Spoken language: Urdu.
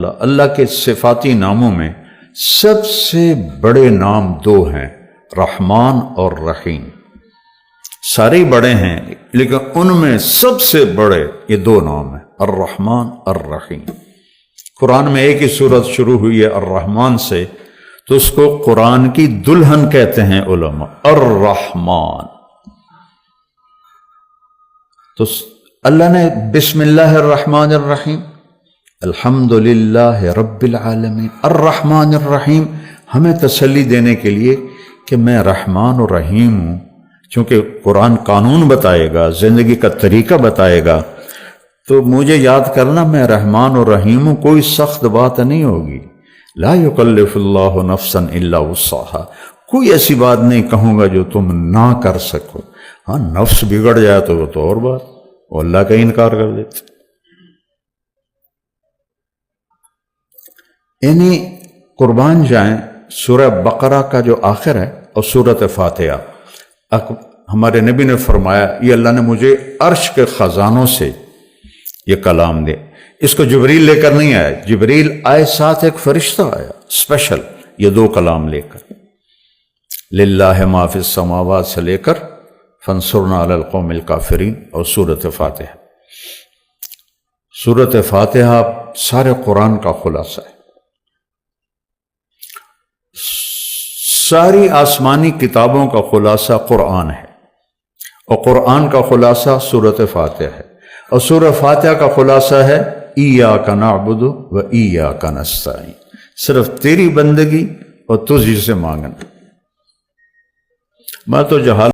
اللہ کے صفاتی ناموں میں سب سے بڑے نام دو ہیں، رحمان اور رحیم۔ سارے ہی بڑے ہیں لیکن ان میں سب سے بڑے یہ دو نام ہیں، الرحمن الرحیم۔ قرآن میں ایک ہی سورت شروع ہوئی ہے الرحمن سے، تو اس کو قرآن کی دلہن کہتے ہیں علماء، الرحمن۔ تو اللہ نے بسم اللہ الرحمن الرحیم، الحمدللہ رب العالمین، الرحمن الرحیم، ہمیں تسلی دینے کے لیے کہ میں رحمان و رحیم ہوں۔ چونکہ قرآن قانون بتائے گا، زندگی کا طریقہ بتائے گا، تو مجھے یاد کرنا میں رحمان و رحیم ہوں، کوئی سخت بات نہیں ہوگی۔ لا یکلف اللہ نفسا الا وسعہا، کوئی ایسی بات نہیں کہوں گا جو تم نہ کر سکو۔ ہاں نفس بگڑ جائے تو وہ تو اور بات، وہ اللہ کا انکار کر دیتے۔ یعنی قربان جائیں سورہ بقرہ کا جو آخر ہے اور سورۃ فاتحہ، ہمارے نبی نے فرمایا یہ اللہ نے مجھے عرش کے خزانوں سے یہ کلام دے۔ اس کو جبریل لے کر نہیں آیا، جبریل آئے ساتھ ایک فرشتہ آیا اسپیشل یہ دو کلام لے کر، للہ ما فی السماوات سے لے کر فانصرنا علی القوم الکافرین اور سورۃ فاتحہ۔ سورۃ فاتحہ سارے قرآن کا خلاصہ ہے، ساری آسمانی کتابوں کا خلاصہ قرآن ہے، اور قرآن کا خلاصہ سورۃ فاتحہ ہے، اور سورۃ فاتحہ کا خلاصہ ہے ایاک نعبد و ایاک نستعین، صرف تیری بندگی اور تجھ سے مانگنا۔ میں تو جہالت